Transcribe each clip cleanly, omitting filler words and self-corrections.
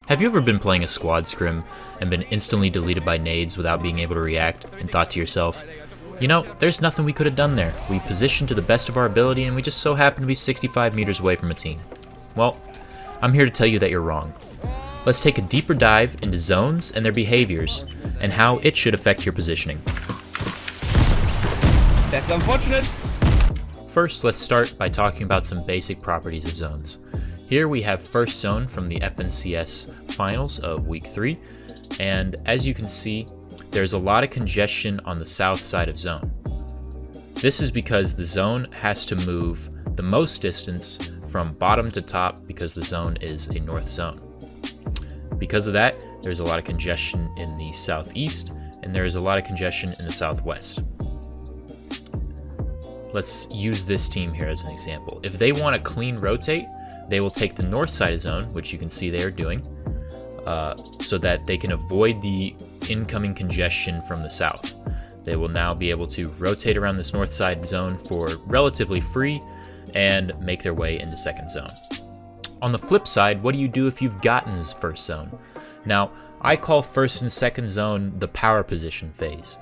Have you ever been playing a squad scrim and been instantly deleted by nades without being able to react and thought to yourself, you know, there's nothing we could have done there. We positioned to the best of our ability and we just so happened to be 65 meters away from a team. Well, I'm here to tell you that you're wrong. Let's take a deeper dive into zones and their behaviors and how it should affect your positioning. That's unfortunate. First, let's start by talking about some basic properties of zones. Here we have first zone from the FNCS finals of week 3, and as you can see, there's a lot of congestion on the south side of zone. This is because the zone has to move the most distance from bottom to top because the zone is a north zone. Because of that, there's a lot of congestion in the southeast, and there is a lot of congestion in the southwest. Let's use this team here as an example. If they want a clean rotate, they will take the north side of zone, which you can see they are doing, so that they can avoid the incoming congestion from the south. They will now be able to rotate around this north side zone for relatively free and make their way into second zone. On the flip side, what do you do if you've gotten this first zone? Now, I call first and second zone the power position phase.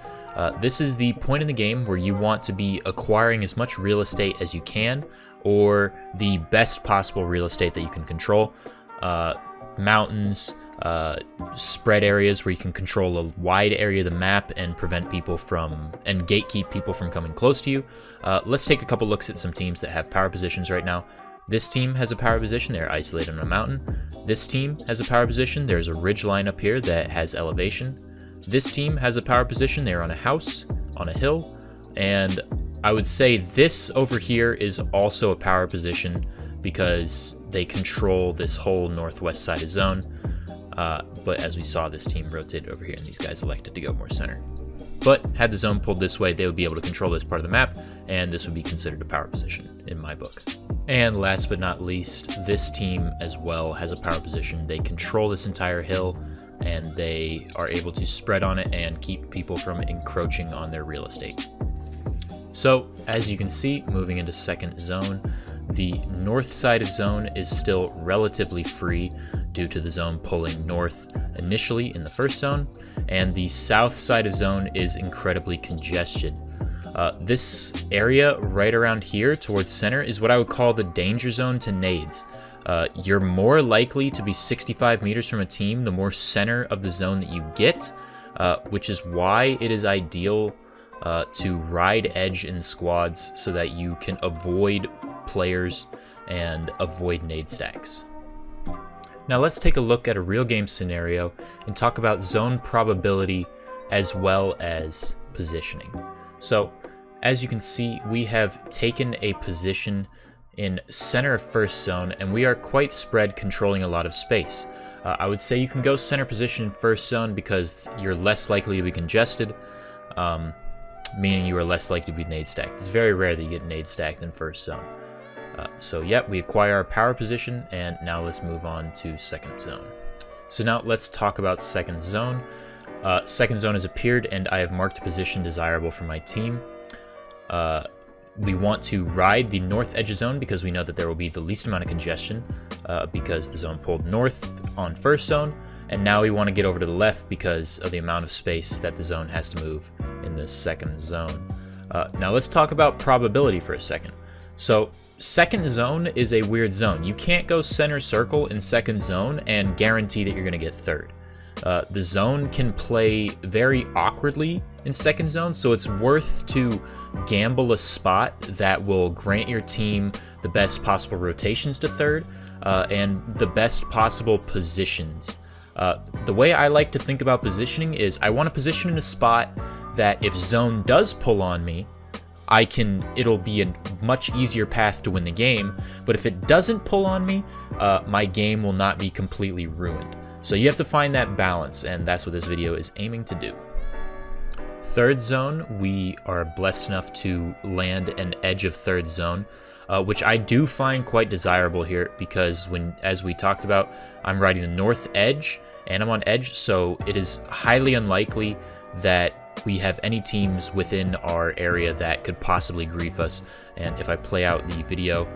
This is the point in the game where you want to be acquiring as much real estate as you can, or the best possible real estate that you can control. Mountains, spread areas where you can control a wide area of the map and prevent people from, and gatekeep people from coming close to you. Let's take a couple looks at some teams that have power positions right now. This team has a power position, they're isolated on a mountain. This team has a power position, there's a ridge line up here that has elevation. This team has a power position, they're on a house, on a hill, and I would say this over here is also a power position because they control this whole northwest side of zone. But as we saw, this team rotated over here and these guys elected to go more center. But had the zone pulled this way, they would be able to control this part of the map, and this would be considered a power position in my book. And last but not least, this team as well has a power position. They control this entire hill, and they are able to spread on it and keep people from encroaching on their real estate. So, as you can see, moving into second zone, the north side of zone is still relatively free due to the zone pulling north initially in the first zone, and the south side of zone is incredibly congested. This area right around here towards center is what I would call the danger zone to nades. You're more likely to be 65 meters from a team the more center of the zone that you get, which is why it is ideal to ride edge in squads so that you can avoid players and avoid nade stacks. Now let's take a look at a real game scenario and talk about zone probability as well as positioning. So as you can see, we have taken a position in center of first zone and we are quite spread, controlling a lot of space. I would say you can go center position in first zone because you're less likely to be congested, meaning you are less likely to be nade stacked. It's very rare that you get nade stacked in first zone. So yeah, we acquire our power position, and now let's move on to second zone. So now let's talk about second zone. Second zone has appeared, and I have marked a position desirable for my team. We want to ride the north edge of zone because we know that there will be the least amount of congestion because the zone pulled north on first zone, and now we want to get over to the left because of the amount of space that the zone has to move in this second zone. Now let's talk about probability for a second. So second zone is a weird zone. You can't go center circle in second zone and guarantee that you're going to get third. The zone can play very awkwardly in second zone, so it's worth to gamble a spot that will grant your team the best possible rotations to third and the best possible positions. The way I like to think about positioning is I want to position in a spot that if zone does pull on me, it'll be a much easier path to win the game, but if it doesn't pull on me, my game will not be completely ruined. So you have to find that balance, and that's what this video is aiming to do. Third zone, we are blessed enough to land an edge of third zone, which I do find quite desirable here because as we talked about, I'm riding the north edge and I'm on edge, so it is highly unlikely that we have any teams within our area that could possibly grief us. And if I play out the video,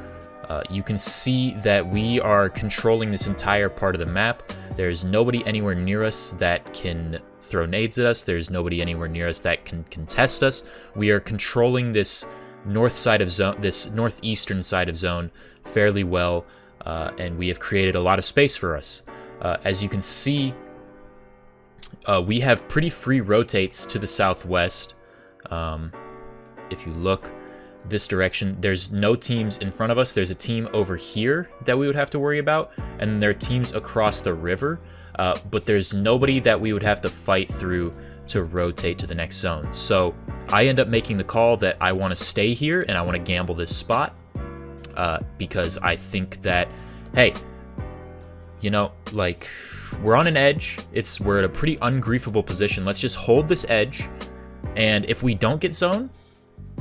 You can see that we are controlling this entire part of the map. There's nobody anywhere near us that can throw nades at us. There's nobody anywhere near us that can contest us. We are controlling this north side of zone, this northeastern side of zone fairly well, and we have created a lot of space for us. As you can see, we have pretty free rotates to the southwest. If you look this direction, there's no teams in front of us. There's a team over here that we would have to worry about, and there are teams across the river, but there's nobody that we would have to fight through to rotate to the next zone. So I end up making the call that I want to stay here and I want to gamble this spot, because I think that, hey, you know, like, we're on an edge. We're at a pretty ungriefable position. Let's just hold this edge, and if we don't get zone,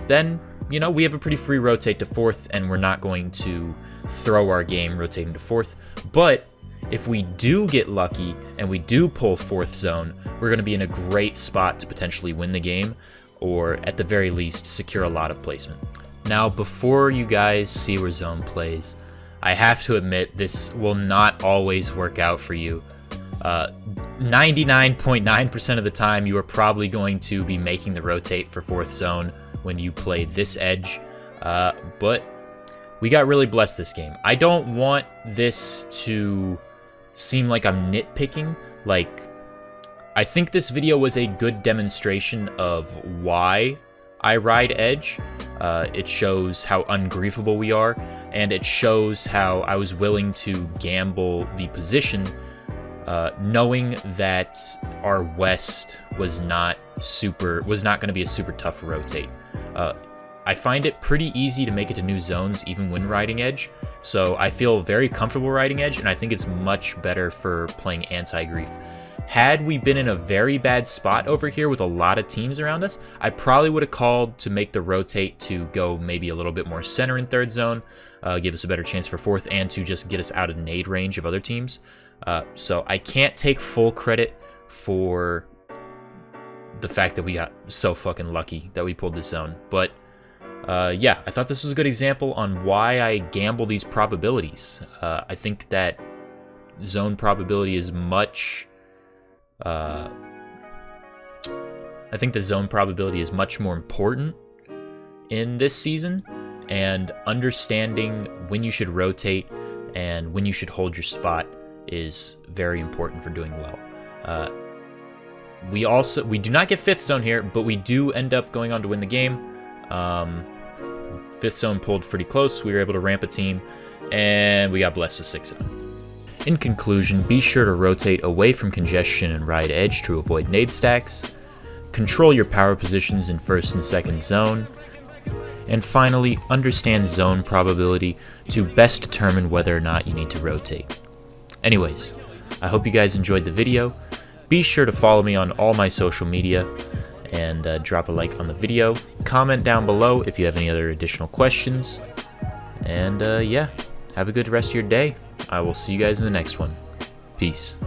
then, you know, we have a pretty free rotate to fourth, and we're not going to throw our game rotating to fourth. But if we do get lucky and we do pull fourth zone, we're going to be in a great spot to potentially win the game, or at the very least secure a lot of placement. Now, before you guys see where zone plays, I have to admit this will not always work out for you. 99.9% of the time, you are probably going to be making the rotate for fourth zone when you play this edge, but we got really blessed this game. I don't want this to seem like I'm nitpicking. Like, I think this video was a good demonstration of why I ride edge. It shows how ungriefable we are, and it shows how I was willing to gamble the position, knowing that our west was not going to be a super tough rotate. I find it pretty easy to make it to new zones even when riding edge, so I feel very comfortable riding edge, and I think it's much better for playing anti-grief. Had we been in a very bad spot over here with a lot of teams around us, I probably would have called to make the rotate to go maybe a little bit more center in third zone, give us a better chance for fourth, and to just get us out of nade range of other teams. So I can't take full credit for the fact that we got so fucking lucky that we pulled this zone. But yeah, I thought this was a good example on why I gamble these probabilities. I think that zone probability is much... I think the zone probability is much more important in this season, and understanding when you should rotate and when you should hold your spot is very important for doing well. We do not get fifth zone here, but we do end up going on to win the game. Fifth zone pulled pretty close. We were able to ramp a team, and we got blessed with sixth zone. In conclusion, be sure to rotate away from congestion and ride edge to avoid nade stacks. Control your power positions in first and second zone. And finally, understand zone probability to best determine whether or not you need to rotate. Anyways, I hope you guys enjoyed the video. Be sure to follow me on all my social media, and drop a like on the video. Comment down below if you have any other additional questions. And yeah, have a good rest of your day. I will see you guys in the next one. Peace.